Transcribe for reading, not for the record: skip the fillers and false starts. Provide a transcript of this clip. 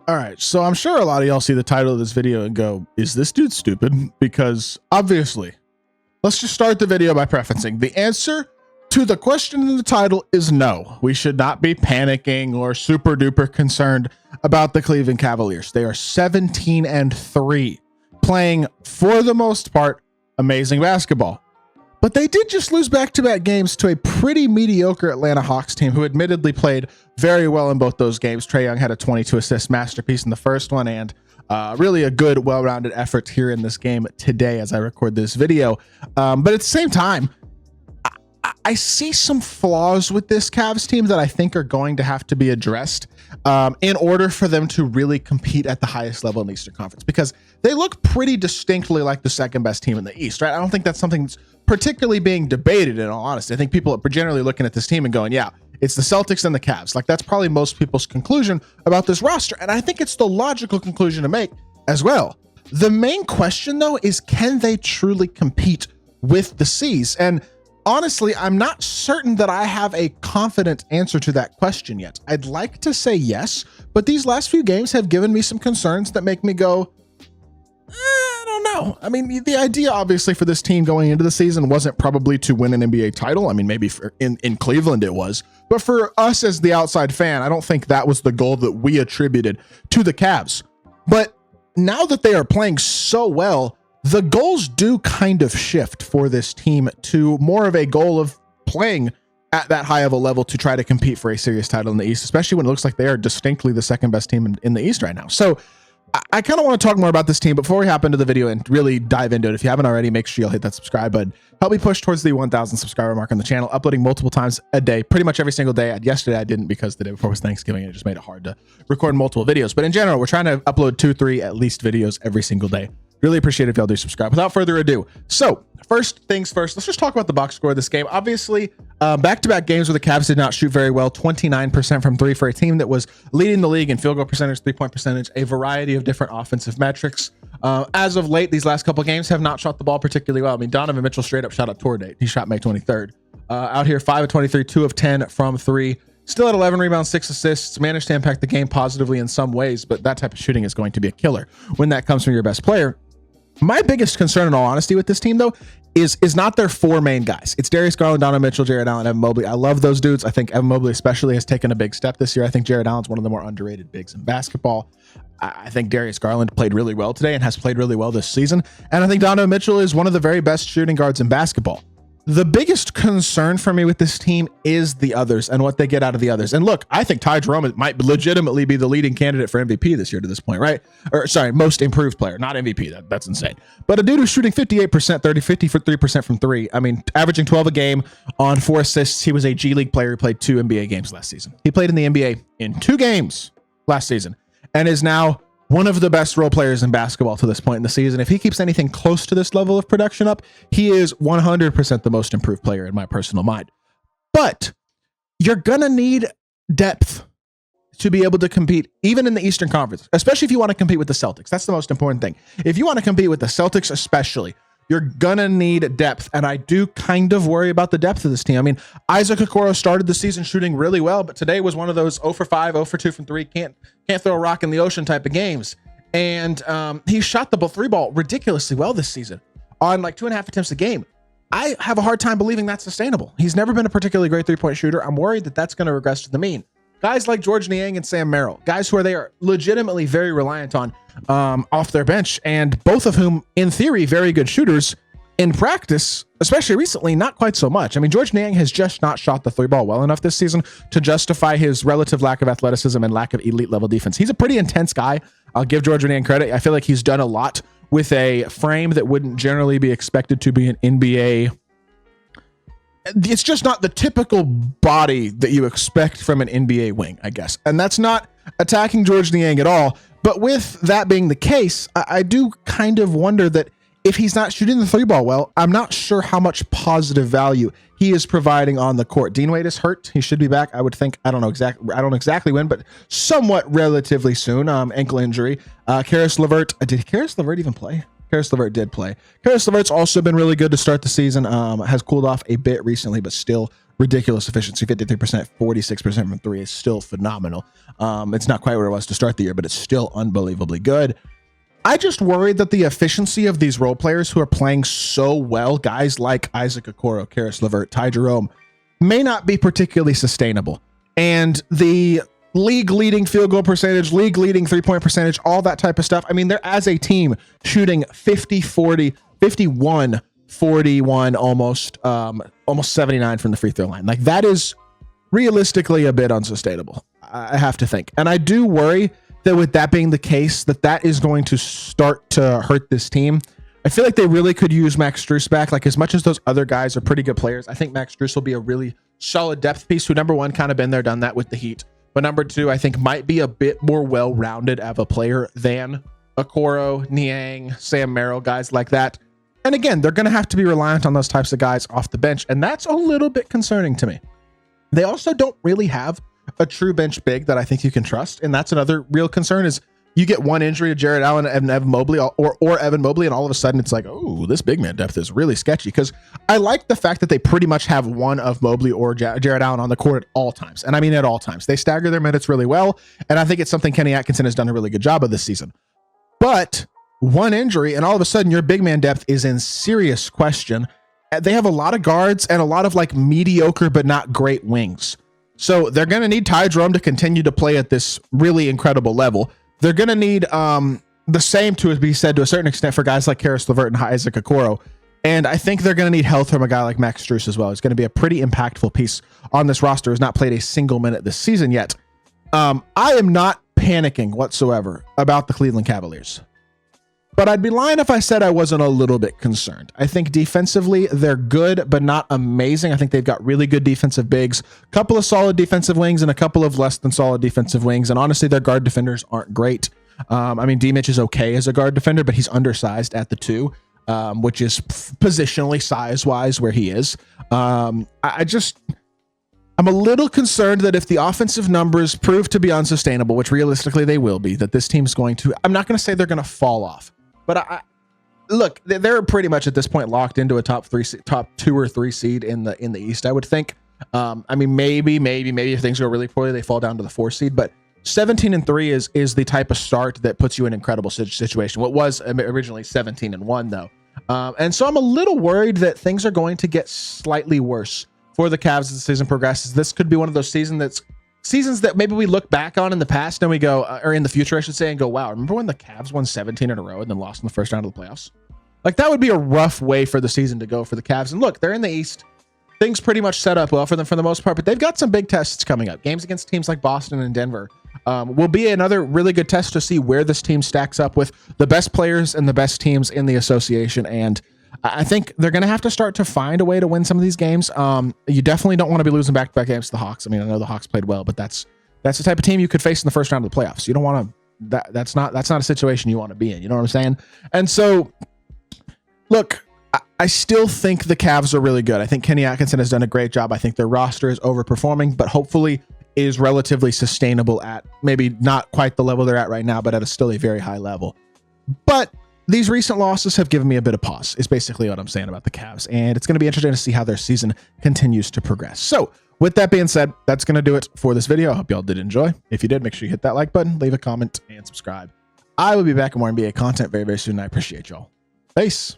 All right, so I'm sure a lot of y'all see the title of this video and go, is this dude stupid? Because obviously, let's just start the video by prefacing. The answer to the question in the title is no. We should not be panicking or super duper concerned about the Cleveland Cavaliers. They are 17-3, playing, for the most part, amazing basketball. But they did just lose back-to-back games to a pretty mediocre Atlanta Hawks team who admittedly played very well in both those games. Trae Young had a 22-assist masterpiece in the first one, and really a good, well-rounded effort here in this game today as I record this video. But at the same time, I see some flaws with this Cavs team that I think are going to have to be addressed in order for them to really compete at the highest level in the Eastern Conference, because they look pretty distinctly like the second best team in the East, right? I don't think that's something that's particularly being debated, in all honesty. I think people are generally looking at this team and going, yeah, it's the Celtics and the Cavs. Like, that's probably most people's conclusion about this roster. And I think it's the logical conclusion to make as well. The main question, though, is can they truly compete with the C's? And honestly, I'm not certain that I have a confident answer to that question yet. I'd like to say yes, but these last few games have given me some concerns that make me go, I don't know. I mean, the idea obviously for this team going into the season wasn't probably to win an NBA title. I mean, maybe in Cleveland it was, but for us as the outside fan, I don't think that was the goal that we attributed to the Cavs. But now that they are playing so well, the goals do kind of shift for this team to more of a goal of playing at that high of a level to try to compete for a serious title in the East, especially when it looks like they are distinctly the second best team in the East right now. So I kind of want to talk more about this team. Before we hop into the video and really dive into it, if you haven't already, make sure you'll hit that subscribe button. Help me push towards the 1,000 subscriber mark on the channel, uploading multiple times a day, pretty much every single day. Yesterday I didn't because the day before was Thanksgiving and it just made it hard to record multiple videos. But in general, we're trying to upload 2-3 at least videos every single day. Really appreciate it if y'all do subscribe. Without further ado, so first things first, let's just talk about the box score of this game. Obviously, back-to-back games where the Cavs did not shoot very well, 29% from three for a team that was leading the league in field goal percentage, three-point percentage, a variety of different offensive metrics. As of late, these last couple games have not shot the ball particularly well. I mean, Donovan Mitchell straight up shot a tour date. He shot May 23rd. Out here, 5 of 23, 2 of 10 from three. Still at 11 rebounds, 6 assists, managed to impact the game positively in some ways, but that type of shooting is going to be a killer when that comes from your best player. My biggest concern, in all honesty, with this team, though, is not their four main guys. It's Darius Garland, Donovan Mitchell, Jared Allen, Evan Mobley. I love those dudes. I think Evan Mobley especially has taken a big step this year. I think Jared Allen's one of the more underrated bigs in basketball. I think Darius Garland played really well today and has played really well this season. And I think Donovan Mitchell is one of the very best shooting guards in basketball. The biggest concern for me with this team is the others and what they get out of the others. And look, I think Ty Jerome might legitimately be the leading candidate for MVP this year to this point, right? Or sorry, most improved player, not MVP. That's insane. But a dude who's shooting 58%, 53% from three. I mean, averaging 12 a game on 4 assists. He was a G League player who played 2 NBA games last season. He played in the NBA in 2 games last season and is now one of the best role players in basketball to this point in the season. If he keeps anything close to this level of production up, he is 100% the most improved player in my personal mind. But you're going to need depth to be able to compete, even in the Eastern Conference, especially if you want to compete with the Celtics. That's the most important thing. If you want to compete with the Celtics especially, you're going to need depth. And I do kind of worry about the depth of this team. I mean, Isaac Okoro started the season shooting really well, but today was one of those 0 for 5, 0 for 2 from 3, can't throw a rock in the ocean type of games. And he shot the 3 ball ridiculously well this season on like 2.5 attempts a game. I have a hard time believing that's sustainable. He's never been a particularly great 3-point shooter. I'm worried that that's going to regress to the mean. Guys like George Niang and Sam Merrill, guys who they are legitimately very reliant on off their bench, and both of whom, in theory, very good shooters. In practice, especially recently, not quite so much. I mean, George Niang has just not shot the 3 ball well enough this season to justify his relative lack of athleticism and lack of elite level defense. He's a pretty intense guy. I'll give George Niang credit. I feel like he's done a lot with a frame that wouldn't generally be expected to be an NBA. It's just not the typical body that you expect from an NBA wing, I guess. And that's not attacking George Niang at all. But with that being the case, I do kind of wonder that if he's not shooting the 3 ball well, I'm not sure how much positive value he is providing on the court. Dean Wade is hurt. He should be back, I would think. I don't know exactly when, but somewhat relatively soon. Ankle injury. Karis LeVert. Did Karis LeVert even play? Karis LeVert did play. Karis LeVert's also been really good to start the season. Has cooled off a bit recently, but still ridiculous efficiency. 53%, 46% from three is still phenomenal. It's not quite where it was to start the year, but it's still unbelievably good. I just worry that the efficiency of these role players who are playing so well, guys like Isaac Okoro, Karis LeVert, Ty Jerome, may not be particularly sustainable. And the league leading field goal percentage, league leading 3-point percentage, all that type of stuff. I mean, they're as a team shooting 50, 40, 51, 41, almost 79 from the free throw line. Like, that is realistically a bit unsustainable, I have to think. And I do worry that with that being the case, that is going to start to hurt this team. I feel like they really could use Max Strus back. Like, as much as those other guys are pretty good players, I think Max Strus will be a really solid depth piece who, number one, kind of been there, done that with the Heat. But number two, I think might be a bit more well-rounded of a player than Okoro, Niang, Sam Merrill, guys like that. And again, they're going to have to be reliant on those types of guys off the bench. And that's a little bit concerning to me. They also don't really have a true bench big that I think you can trust. And that's another real concern is you get one injury to Jared Allen and Evan Mobley or Evan Mobley, and all of a sudden it's like, oh, this big man depth is really sketchy. Because I like the fact that they pretty much have one of Mobley or Jared Allen on the court at all times. And I mean at all times. They stagger their minutes really well. And I think it's something Kenny Atkinson has done a really good job of this season. But one injury, and all of a sudden your big man depth is in serious question. They have a lot of guards and a lot of like mediocre but not great wings. So they're going to need Ty Jerome to continue to play at this really incredible level. They're going to need the same to be said to a certain extent for guys like Karis LeVert and Isaac Okoro. And I think they're going to need health from a guy like Max Strus as well. He's going to be a pretty impactful piece on this roster. Has not played a single minute this season yet. I am not panicking whatsoever about the Cleveland Cavaliers. But I'd be lying if I said I wasn't a little bit concerned. I think defensively, they're good, but not amazing. I think they've got really good defensive bigs, a couple of solid defensive wings, and a couple of less than solid defensive wings. And honestly, their guard defenders aren't great. I mean, D-Mitch is okay as a guard defender, but he's undersized at the 2, which is positionally size-wise where he is. I'm a little concerned that if the offensive numbers prove to be unsustainable, which realistically they will be, that this team's going to, I'm not going to say they're going to fall off. But look, they're pretty much at this point locked into a top 2 or 3 seed in the East, I would think. I mean, maybe if things go really poorly, they fall down to the 4 seed. But 17-3 is the type of start that puts you in an incredible situation. What was originally 17-1 though, and so I'm a little worried that things are going to get slightly worse for the Cavs as the season progresses. This could be one of those seasons that maybe we look back on in the past and we go, or in the future, I should say, and go, wow, remember when the Cavs won 17 in a row and then lost in the first round of the playoffs? Like, that would be a rough way for the season to go for the Cavs. And look, they're in the East. Things pretty much set up well for them for the most part, but they've got some big tests coming up. Games against teams like Boston and Denver will be another really good test to see where this team stacks up with the best players and the best teams in the association. And I think they're going to have to start to find a way to win some of these games. You definitely don't want to be losing back-to-back games to the Hawks. I mean, I know the Hawks played well, but that's the type of team you could face in the first round of the playoffs. You don't want to. That's not a situation you want to be in. You know what I'm saying? And so, look, I still think the Cavs are really good. I think Kenny Atkinson has done a great job. I think their roster is overperforming, but hopefully is relatively sustainable at maybe not quite the level they're at right now, but at still a very high level. But these recent losses have given me a bit of pause, is basically what I'm saying about the Cavs. And it's going to be interesting to see how their season continues to progress. So with that being said, that's going to do it for this video. I hope y'all did enjoy. If you did, make sure you hit that like button, leave a comment, and subscribe. I will be back with more NBA content very, very soon. I appreciate y'all. Peace.